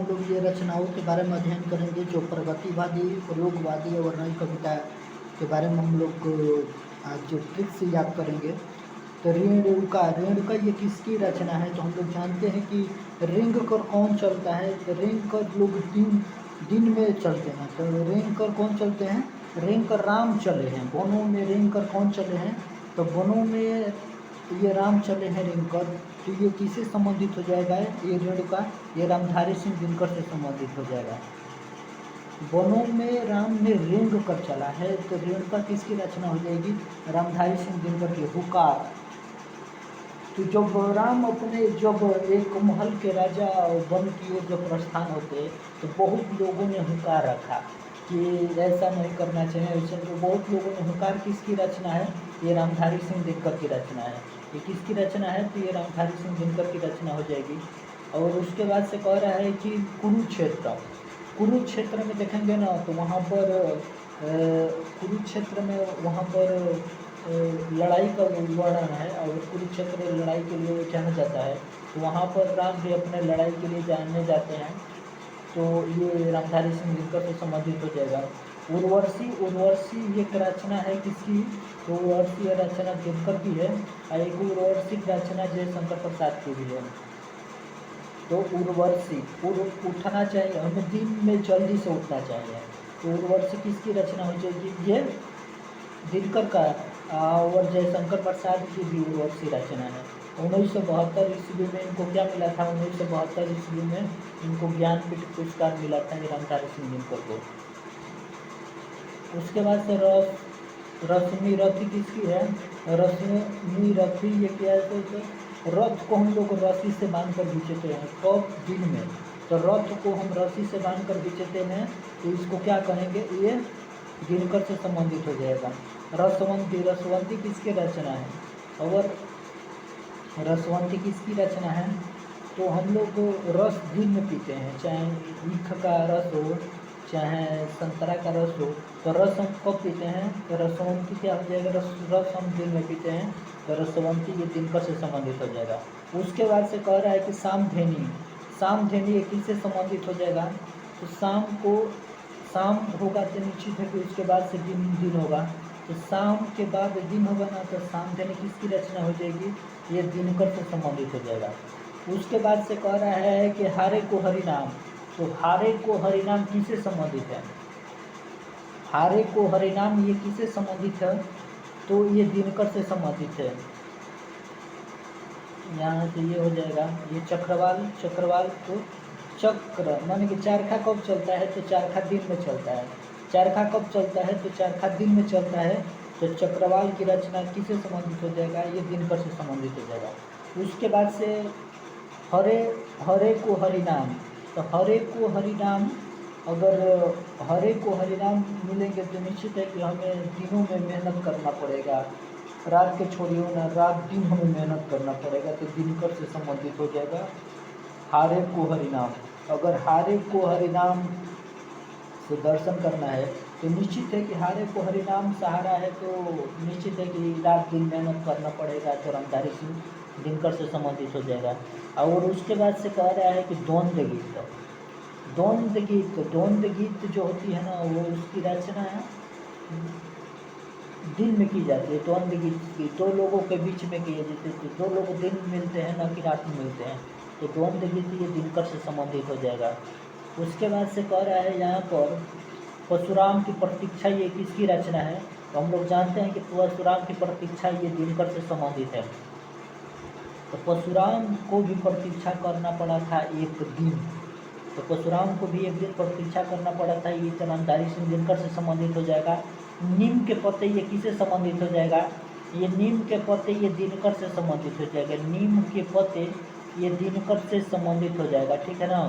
हम लोग ये रचनाओं के बारे में अध्ययन करेंगे जो प्रगतिवादी, प्रयोगवादी और नई कविता के बारे में हम लोग आज जो ट्रिक से याद करेंगे। तो रेणुका ये किसकी रचना है? तो हम लोग जानते हैं कि रेंग कर कौन चलता है? तो रेंग कर लोग दिन में चलते हैं। तो रेंग कर कौन चलते हैं? रेंग कर राम चले हैं। वनों में रेंग कर कौन चले हैं? तो वनों में ये राम चले हैं रेंग कर। तो ये किससे संबंधित हो जाएगा? ये रेणुका ये रामधारी सिंह दिनकर से संबंधित हो जाएगा। वनों में राम ने रेंग कर चला है, तो रेणुका किसकी रचना हो जाएगी? रामधारी सिंह दिनकर की हुकार। तो जब राम अपने जब एक महल के राजा बन किए जब प्रस्थान होते, तो बहुत लोगों ने हुकार रखा कि ऐसा नहीं करना चाहिए, ऐसा। तो बहुत लोगों ने हुकार किसकी रचना है? ये रामधारी सिंह दिनकर की रचना है। ये किसकी रचना है? तो ये रामधारी सिंह दिनकर की रचना हो जाएगी। और उसके बाद से कह रहा है कि कुरुक्षेत्र में देखेंगे ना, तो वहाँ पर कुरुक्षेत्र में वहाँ पर लड़ाई का वर्णन है और कुरुक्षेत्र लड़ाई के लिए जाना जाता है। तो वहाँ पर राम भी अपने लड़ाई के लिए जानने जाते हैं। तो ये रामधारी सिंह दिनकर से संबंधित हो जाएगा। उर्वशी एक रचना है किसकी? तो उर्वशी रचना दिनकर की है और एक उर्वशी रचना जयशंकर प्रसाद की भी है। तो उर्वशी उठना चाहिए, हमें दिन में जल्दी से उठना चाहिए। तो उर्वशी किसकी रचना हो जाएगी? ये दिनकर का और जयशंकर प्रसाद की भी उर्वशी रचना है। 1972 ईस्वी में इनको क्या मिला था? 1972 ईस्वी में इनको ज्ञानपीठ पुरस्कार मिला था रामधारी सिंह दिनकर को। उसके बाद से रश्मि रथी किसकी है? रश्मि रथी ये क्या है? तो रथ को हम लोग रस्सी से बांध कर खींचते हैं। कब? दिन में। तो रथ को हम रस्सी से बांध कर खींचते हैं, तो इसको क्या कहेंगे? ये दिनकर से संबंधित हो जाएगा। रसवंती किसकी रचना है? और रसवंती किसकी रचना है? तो हम लोग रस दिन में पीते हैं, चाहे ईख का रस हो चाहे संतरा का रस हो। तो रस हम कब पीते हैं? तो रसवंती क्या हो जाएगा? रस हम दिन में पीते हैं, तो रसवंती ये दिनकर से संबंधित हो जाएगा। उसके बाद से कह रहा है कि सामधेनी ये किससे संबंधित हो जाएगा? तो शाम होगा तो निश्चित है कि उसके बाद से दिन होगा। तो शाम के बाद दिन होगा ना, तो सामधेनी किसकी रचना हो जाएगी? ये दिनकर से संबंधित हो जाएगा। उसके बाद से कह रहा है कि हारे को हरिनाम। तो हारे को हरिनाम किससे संबंधित है? हारे को हरिनाम ये किससे संबंधित है? तो ये दिनकर से संबंधित है। यहाँ से ये हो जाएगा, ये चक्रवाल तो चक्र माने कि चरखा कब चलता है? तो चरखा दिन में चलता है। चरखा कब चलता है? तो चरखा दिन में चलता है। तो चक्रवाल की रचना किससे संबंधित हो जाएगा? ये दिनकर से संबंधित हो जाएगा। उसके बाद से हरे को हरिनाम। तो हरे को हरिनाम, अगर हरे को हरिनाम मिलेंगे तो निश्चित है कि हमें दिनों में मेहनत करना पड़ेगा। रात के छोड़िए ना, रात दिन हमें मेहनत करना पड़ेगा। तो दिनकर से संबंधित हो जाएगा हारे को हरिनाम। अगर हारे को हरिनाम से दर्शन करना है तो निश्चित है कि हारे को हरिनाम सहारा है, तो निश्चित है कि रात दिन मेहनत करना पड़ेगा। तो रामधारी सिंह दिनकर से संबंधित हो जाएगा। और उसके बाद से कह रहा है कि द्वंद्व गीत जो होती है ना, वो उसकी रचना है दिन में की जाती है। द्वंद्व गीत की दो लोगों के बीच में किए जाते हैं। दो लोग दिन मिलते हैं ना कि रात में मिलते हैं। तो द्वंद्व गीत ये दिनकर से संबंधित हो जाएगा। उसके बाद से कह रहा है यहाँ पर परशुराम की प्रतीक्षा ये किसकी रचना है? तो हम लोग जानते हैं कि परशुराम की प्रतीक्षा ये दिनकर से संबंधित है। तो परशुराम को भी प्रतीक्षा करना पड़ा था एक दिन। तो परशुराम को भी एक दिन प्रतीक्षा करना पड़ा था। ये रामधारी सिंह दिनकर से संबंधित हो जाएगा। नीम के पत्ते ये किससे संबंधित हो जाएगा? ये नीम के पत्ते ये दिनकर से संबंधित हो जाएगा। नीम के पत्ते ये दिनकर से संबंधित हो जाएगा, ठीक है ना।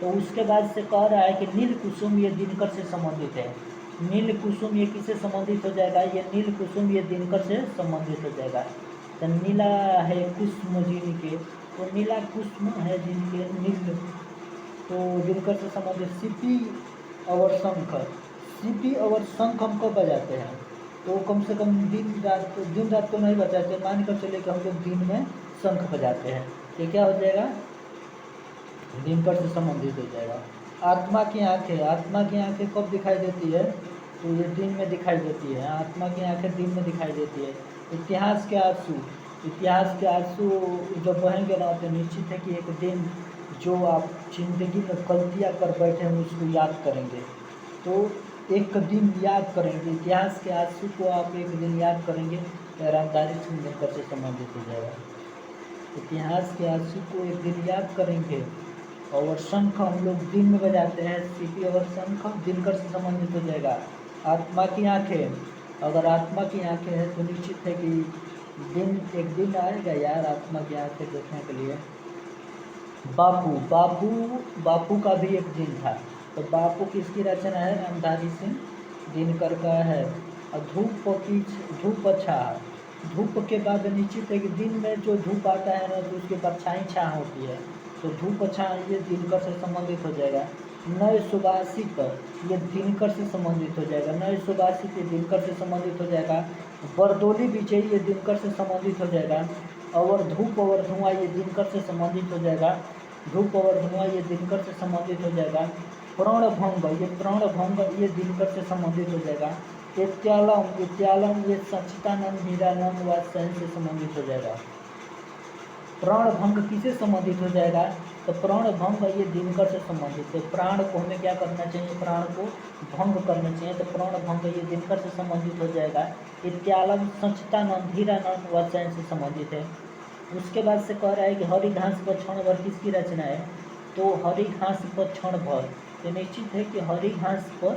तो उसके बाद से कह रहा है कि नील कुसुम ये दिनकर से संबंधित है। नील कुसुम ये किससे संबंधित हो जाएगा? ये नील कुसुम ये दिनकर से संबंधित हो जाएगा। तो नीला है कुसुम जिनके, तो नीला कुसुम है जिनके नील, तो दिनकर से संबंधित। सीपी और शंख हम कब बजाते हैं? तो कम से कम दिन रात तो नहीं बजाते, मान कर चले कि हम लोग दिन में शंख बजाते हैं। ये क्या हो जाएगा? दिनकर से संबंधित हो जाएगा। आत्मा की आंखें, आत्मा की आंखें कब दिखाई देती है? तो ये दिन में दिखाई देती है। आत्मा की आंखें दिन में दिखाई देती है। इतिहास के आंसू, इतिहास के आंसू जब बहेंगे ना तो निश्चित है कि एक दिन जो आप जिंदगी में गलतियाँ कर बैठे हैं उसको याद करेंगे। तो एक दिन याद करेंगे, इतिहास के आंसू को आप एक दिन याद करेंगे तो ईमानदारी से दिनकर से संबंधित हो जाएगा। इतिहास के आंसू को एक दिन याद करेंगे। और शंख हम लोग दिन में बजाते हैं, सीटी और शंख दिनकर से संबंधित हो जाएगा। आत्मा की आंखें, अगर आत्मा की आंखें हैं तो निश्चित है कि एक दिन आएगा यार आत्मा की आंखें देखने के लिए। बापू, बापू, बापू का भी एक दिन था। तो बापू किसकी रचना है? रामधारी सिंह दिनकर का है। और धूप अच्छा, धूप के बाद निश्चित है कि दिन में जो धूप आता है ना तो उसके बाद छाई होती है। तो धूप छाया ये दिनकर से संबंधित हो जाएगा। नए सुभाषित ये दिनकर से संबंधित हो जाएगा। नए सुभाषित ये दिनकर से संबंधित हो जाएगा। बरदोली विजयी ये दिनकर से संबंधित हो जाएगा। और धूप और धुआं ये दिनकर से संबंधित हो जाएगा। धूप और धुआं ये दिनकर से संबंधित हो जाएगा। प्राणभंग ये दिनकर से संबंधित हो जाएगा। इत्यालम ये सच्चिदानंद हीरानंद वात्सल्य से संबंधित हो जाएगा। प्राण भंग किसे संबंधित हो जाएगा? तो प्राण भंग ये दिनकर से संबंधित है। प्राण को हमें क्या करना चाहिए? प्राण को भंग करना चाहिए। तो प्राण भंग ये दिनकर से संबंधित हो जाएगा। इत्यालम सच्चिदानंद हीरानंद वात्सल्य से संबंधित है। उसके बाद से कह रहा है कि हरि घास पर क्षण भर किसकी रचना है? तो हरि घास पर क्षण भर, तो निश्चित है कि हरि घास पर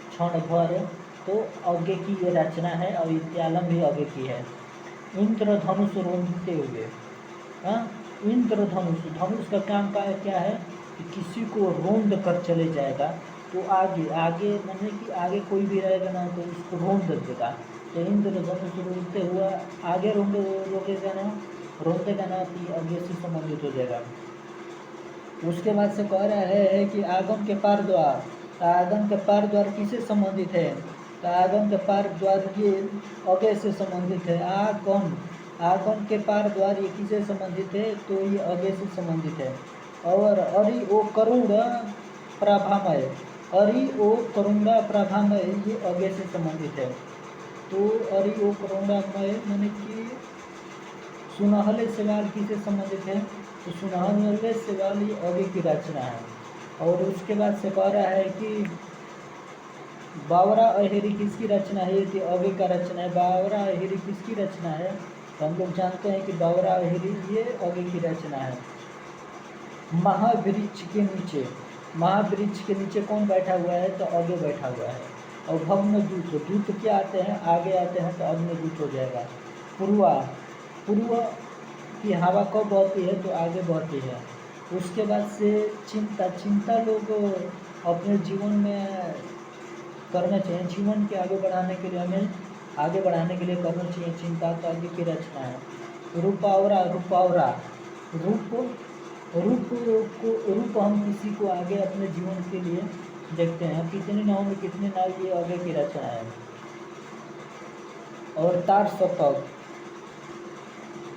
क्षण भर तो आगे की ये रचना है। और इत्यालम भी आगे की है। इंद्रधनुष रोंदते हुए, हाँ, इंद्रधनुष, धनुष का काम का क्या है कि किसी को रोंद कर चले जाएगा। तो आगे आगे मतलब कि आगे कोई भी रहेगा ना तो उसको रोंद देगा। तो इंद्रधनुष रोंदते हुआ आगे रोकेगा ना, रोंदेगा ना तो आगे से संबंधित हो जाएगा। उसके बाद से कह रहा है कि आगम के पार द्वार, तो आगम के पार द्वार किसे संबंधित है? तो आगम के पार द्वार ये आगे से संबंधित है। आगम के पार द्वार ये किसे संबंधित है? तो ये आगे से संबंधित है। और अरि ओ करुण प्रभामय, अरि ओ करुणा प्रभामय ये आगे से संबंधित है। तो अरि ओ करुणामय मैंने कि सुनहले सवाल किसे संबंधित है? तो सुनहले सवाल ये आगे की रचना है। और उसके बाद से कह रहा है कि बावरा अहेरी किसकी रचना है? ये आगे का रचना है। बावरा अहेरी किसकी रचना है? तो हम लोग जानते हैं कि बावरा अहेरी ये आगे की रचना है। महावृक्ष के नीचे, महावृक्ष के नीचे कौन बैठा हुआ है? तो आगे बैठा हुआ है। और भग्न दूत, दूत क्या आते हैं? आगे आते हैं तो अग्नि दूत हो जाएगा। पूर्वा, पूर्व की हवा कब बहती है? तो आगे बहती है। उसके बाद से चिंता, चिंता लोग अपने जीवन में करना चाहिए। जीवन के आगे बढ़ाने के लिए हमें आगे बढ़ाने के लिए करना चाहिए चिंता। तो आगे की रचना है। रूपावरा, रूपावरा रूप हम किसी को आगे अपने जीवन के लिए देखते हैं। कितने नाव में कितने नाव ये आगे की रचना है। और तार शतक,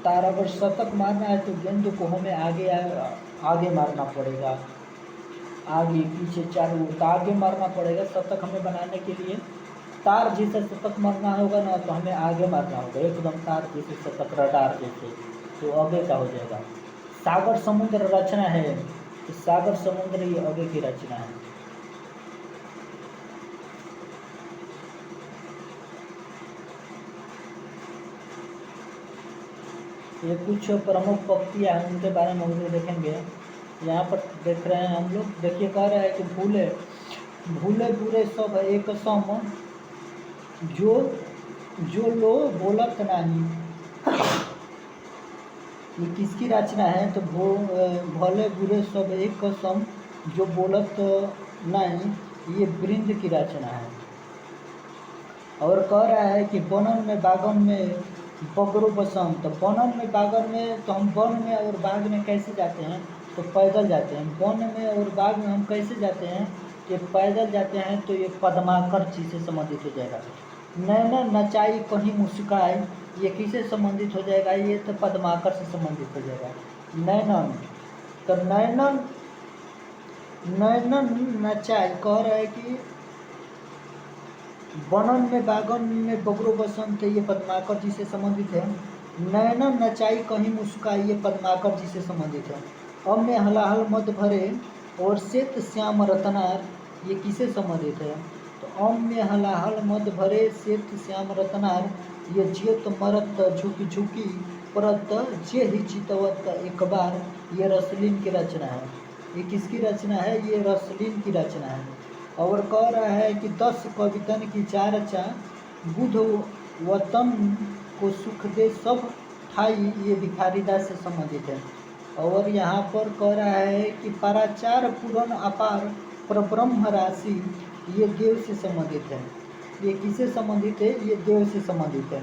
तार अगर शतक मारना है तो गेंद को हमें आगे मारना पड़ेगा। आगे पीछे चारों ओर आगे मारना पड़ेगा। शतक हमें बनाने के लिए तार जैसे शतक मारना होगा ना तो हमें आगे मारना होगा एकदम तार जैसे शतक, रडार जैसे, तो आगे का हो जाएगा। सागर समुद्र रचना है। तो सागर समुद्र ये आगे की रचना है। ये कुछ प्रमुख पंक्तियाँ हैं उनके बारे में हम लोग देखेंगे। यहाँ पर देख रहे हैं हम लोग, देखिए कह रहा है कि भूले भूले बुरे सब एक सम, जो लो बोलत नहीं, ये किसकी रचना है? तो भले बुरे सब एक सम जो बोलत नहीं, ये वृंद की रचना है। और कह रहा है कि बनन में बागन में बगरो बसंत, तो बनन में बागन में, तो हम वन में और बाग में कैसे जाते हैं? तो पैदल जाते हैं। वन में और बाग में हम कैसे जाते हैं? कि पैदल जाते हैं। तो ये पद्माकर चीज से संबंधित हो जाएगा। नैनन नचाई कहीं मुस्काई, ये किससे संबंधित हो जाएगा? ये तो पद्माकर से संबंधित हो जाएगा। नैनन, तो नैनन नैनन नचाई कह रहा है कि बनन में बागन में बगरो बसंत, ये पद्माकर जी से संबंधित है। नैनन नचाई कहीं मुस्काई, ये पद्माकर जी से संबंधित है। अब में हलाहल मद भरे और श्वेत श्याम रतनार, ये किसे संबंधित है? तो अम में हलाहल मद भरे श्वेत श्याम रतनार, ये जियत मरत झुकी झुकी परत जे ही चितवत एक बार, ये रसलीन की रचना है। ये किसकी रचना है? ये रसलीन की रचना है। और कह रहा है कि 10 कवितन की चारचा, बुध वतन को सुख दे सब ठाई, ये भिखारीदास से संबंधित है। और यहाँ पर कह रहा है कि पराचार पूरन अपार परब्रह्म राशि, ये देव से संबंधित है। ये किससे संबंधित है? ये देव से संबंधित है।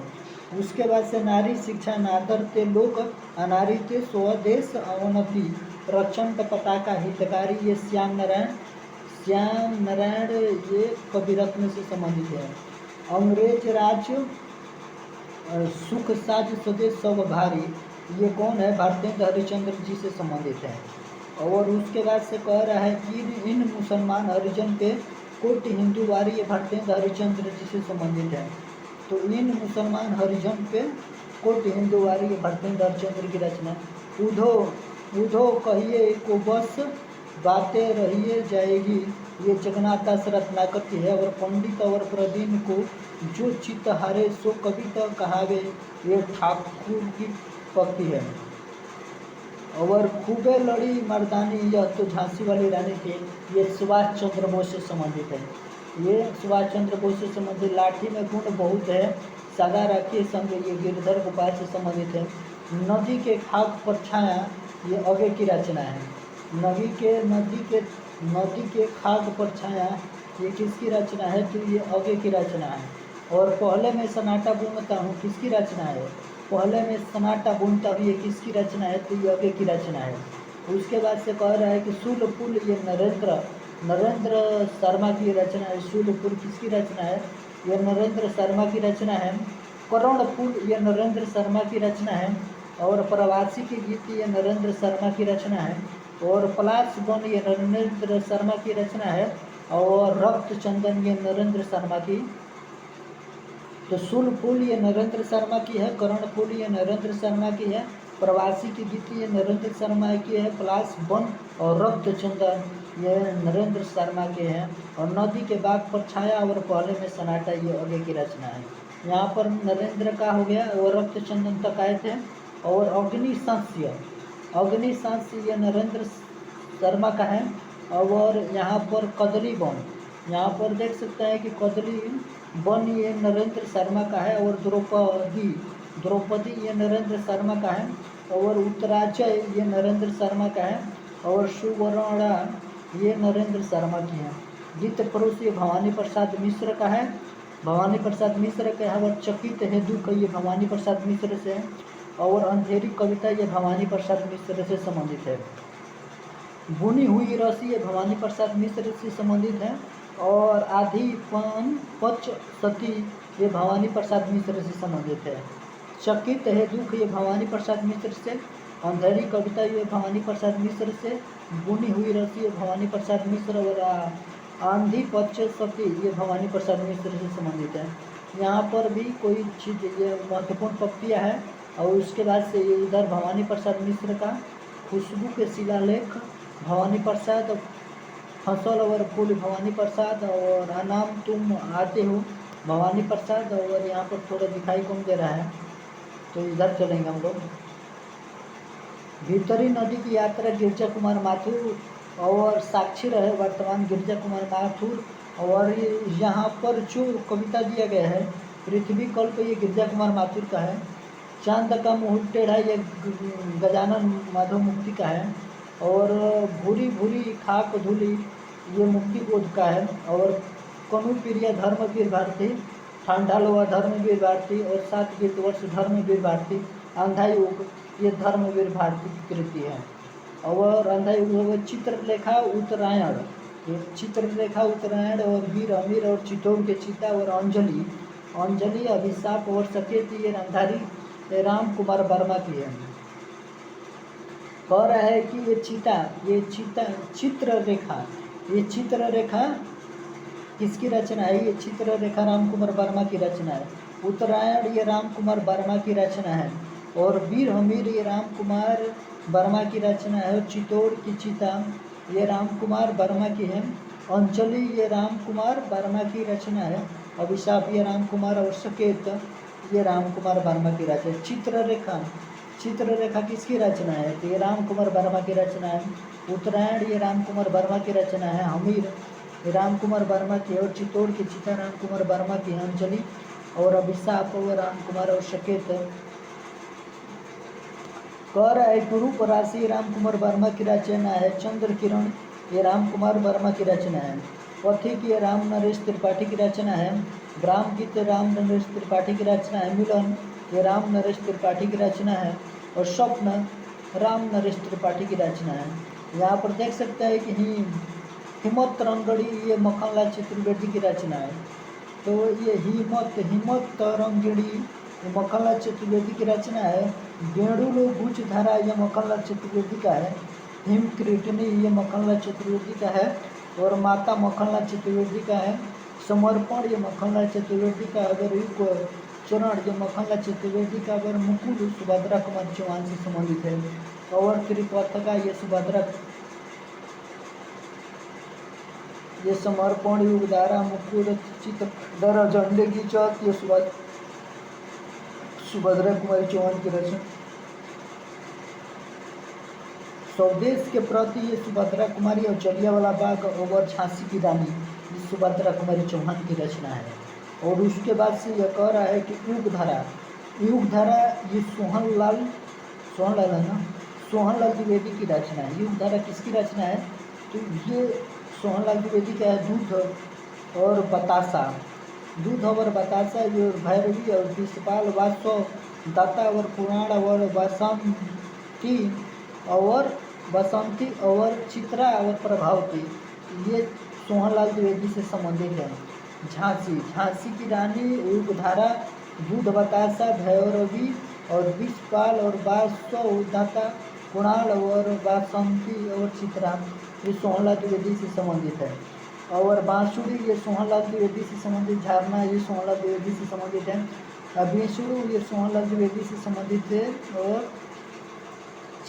उसके बाद से नारी शिक्षा नादर ते लोक, अनारी ते स्वदेश अवनति, रक्षण पताका हितकारी, ये श्याम नारायण ये कविरत्न से संबंधित है। अंग्रेज राज सुख साज सदे सब भारी, ये कौन है? भारतेंद्र हरिश्चंद्र जी से संबंधित है। और उसके बाद से कह रहा है कि इन मुसलमान हरिजन पे कोटि हिंदू वारी, ये भारतेंद्र हरिश्चंद्र जी से संबंधित है। तो इन मुसलमान हरिजन पे कोटि हिंदू वारी, ये भारतेंद्र हरिश्चंद्र की रचना। उधो उधो कहिए को बस बातें रहिए जाएगी, ये जगन्नाथ दास रत्नाकर की है। और पंडित और प्रदीन को जो चित्त हारे सो कविता कहावे, ये ठाकुर की पक्ति है। और खूबे लड़ी मर्दानी, यह तो झांसी वाली रानी थी, ये सुभाष चंद्र बोस से संबंधित है। ये सुभाष चंद्र बोस से संबंधित। लाठी में गुण बहुत है, सगा रखिए संग, ये गिरधर गोपाल से संबंधित है। नदी के खाक पर छाया, ये आगे की रचना है। नदी के खाक पर छाया, ये किसकी रचना है? तो ये आगे की रचना है। और पहले में सन्नाटा बुनता हूँ, किसकी रचना है? पहले में सन्नाटा बुनता हूँ, ये किसकी रचना है? तो ये आगे की रचना है। उसके बाद से कह रहा है कि शूल पुल, ये नरेंद्र शर्मा की रचना है। शूल पुल किसकी रचना है? ये नरेंद्र शर्मा की रचना है। करण पुल, ये नरेंद्र शर्मा की रचना है। और प्रवासी की गीत, ये नरेंद्र शर्मा की रचना है। और पलाश वन, ये नरेंद्र शर्मा की रचना है। और रक्त चंदन, ये नरेंद्र शर्मा की। तो शूल फूल ये नरेंद्र शर्मा की है, करण फूल ये नरेंद्र शर्मा की है, प्रवासी की गीति ये नरेंद्र शर्मा की है, पलाश वन और रक्त चंदन ये नरेंद्र शर्मा के हैं। और नदी के बाग पर छाया और पहले में सन्नाटा, ये आगे की रचना है। यहाँ पर नरेंद्र का हो गया और रक्त चंदन तक आए थे। और अग्निशंस ये नरेंद्र शर्मा का है। और यहाँ पर कदली वन, यहाँ पर देख सकते हैं कि कदली वन ये नरेंद्र शर्मा का है। और द्रौपदी ये नरेंद्र शर्मा का है। और उत्तराजय ये नरेंद्र शर्मा का है। और सुवर्णा ये नरेंद्र शर्मा की है। गीत पुरुष ये भवानी प्रसाद मिश्र का है, भवानी प्रसाद मिश्र का है। और चकित है दुख, ये भवानी प्रसाद मिश्र से है। और अंधेरी कविता ये भवानी प्रसाद मिश्र से संबंधित है। बुनी हुई रसी ये भवानी प्रसाद मिश्र से संबंधित है। और आधिपन पच सती ये भवानी प्रसाद मिश्र से संबंधित है। चकित है दुख ये भवानी प्रसाद मिश्र से। अंधेरी कविता ये भवानी प्रसाद मिश्र से। बुनी हुई रसी ये भवानी प्रसाद मिश्र। और आंधी पच सती ये भवानी प्रसाद मिश्र से संबंधित है। यहाँ पर भी कोई चीज़ ये महत्वपूर्ण पंक्तियाँ है। और उसके बाद से ये इधर भवानी प्रसाद मिश्र का खुशबू के शिलालेख भवानी प्रसाद, फसल और फूल भवानी प्रसाद, और अनाम तुम आते हो भवानी प्रसाद। और यहाँ पर थोड़ा दिखाई कम दे रहा है तो इधर चलेंगे हम लोग। भीतरी नदी की यात्रा गिरजा कुमार माथुर, और साक्षी रहे वर्तमान गिरजा कुमार माथुर। और यहाँ पर जो कविता दिया गया है पृथ्वी कल्प, ये गिरजा कुमार माथुर का है। चांद का मुहूर्त टेढ़ा, ये गजानन माधव मुक्ति का है। और भूरी भूरी खाक धूली, ये मुक्ति बोध का है। और कनु प्रिय धर्मवीर भारती, ठंडा लोहा धर्मवीर भारती। और 7 गीत वर्ष धर्मवीर भारती। अंधा युग ये धर्मवीर भारती की कृति है। और अंधा युग चित्रलेखा उत्तरायण, ये चित्रलेखा उत्तरायण। और वीर अमीर और चित्तौड़ के चिता। और अंजलि अभिशाप और सकेत ये अंधारी राम कुमार वर्मा की है। कह रहा है कि ये चित्ररेखा, ये चित्ररेखा किसकी रचना है? ये चित्ररेखा राम कुमार वर्मा की रचना है। उत्तरायण ये राम कुमार वर्मा की रचना है। और वीर हमीर ये राम कुमार वर्मा की रचना है। चित्तौड़ की चिता ये राम कुमार वर्मा की है। अंजलि ये राम कुमार वर्मा की रचना है। अभिशाप ये राम कुमार और सकेत ये राम कुमार वर्मा की रचना है। चित्ररेखा किसकी रचना है? तो ये राम कुमार वर्मा की रचना है। उत्तरायण ये राम कुमार वर्मा की रचना है। हमीर ये राम कुमार वर्मा की, और चित्तौड़ की चिता राम कुमार वर्मा की। अंजलि और अभिशाप वो राम कुमार और सकेत। कह रहा है गुरूप राशि राम कुमार वर्मा की रचना है। चंद्र किरण ये राम कुमार वर्मा की रचना है। पथिक ये राम नरेश त्रिपाठी की रचना है। ग्राम गीत राम नरेश त्रिपाठी की रचना है। मिलन ये राम नरेश त्रिपाठी की रचना है। और स्वप्न राम नरेश त्रिपाठी की रचना है। यहाँ पर देख सकते हैं कि हिम्मत रंगड़ी ये मक्खनलाल चतुर्वेदी की रचना है। तो ये हिम्मत तरंगिणी मक्खनलाल चतुर्वेदी की रचना है। गेड़ुलो भुज धारा ये मक्खनलाल चतुर्वेदी का है। हिम क्रीटनी ये मक्खनलाल चतुर्वेदी का है। और माता मक्खनलाल चतुर्वेदी का है। समर्पण ये मक्खनलाल चतुर्वेदी का। अगर युग चरण ये मक्खनलाल चतुर्वेदी का। अगर मुकुल सुभद्रा कुमार चौहान से संबंधित है। और त्रिपथका ये सुभद्रा, ये समर्पण युगधारा मुकुल चित दर झंडे की चौथ ये सुभद्रा कुमारी चौहान की रचना। स्वदेश के प्रति ये सुभद्रा कुमारी और जलियांवाला बाग और झांसी की रानी ये सुभद्रा कुमारी चौहान की रचना है। और उसके बाद से यह कह रहा है कि युगधारा ये सोहनलाल है ना, सोहनलाल द्विवेदी की रचना है। युगधारा किसकी रचना है? तो ये सोहनलाल द्विवेदी का है। दूध और बतासा ये भैरवी और विषपाल वासव दाता और पुराण और बसंती और चित्रा और प्रभावती ये सोहनलाल द्विवेदी से संबंधित है। झांसी की रानी युगधारा दूध बतासा भैरवी और विषपाल और वासव दाता कुणाल और बासंती और चित्रा ये सोहनलाल द्विवेदी से संबंधित है। और बांसुरी ये सोहनलाल द्विवेदी से संबंधित। झरना ये सोहनलाल द्विवेदी से संबंधित है। बेसुरु ये सोहनलाल द्विवेदी से संबंधित है। और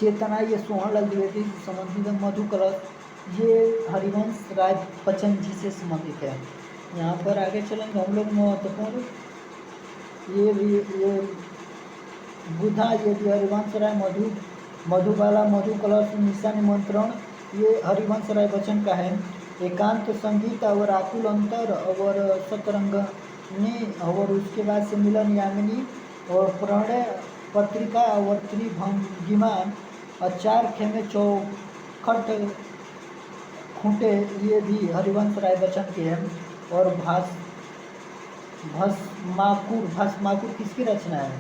चेतना ये सोहनलाल द्विवेदी से संबंधित है। मधु कलश ये हरिवंश राय बच्चन जी से संबंधित है। यहाँ पर आगे चलेंगे हम लोग महत्वपूर्ण ये बुधा ये भी हरिवंश राय मधुबाला मधु कलश निशा निमंत्रण ये हरिवंश राय बच्चन का है। एकांत संगीत और आकुल अंतर और सतरंगनी और उसके बाद से मिलन यामिनी और प्रणय पत्रिका और त्रिभंगिमा और चार खेमे चौखट खूंटे ये भी हरिवंश राय बच्चन के हैं। और भस्माकुर किसकी रचना है?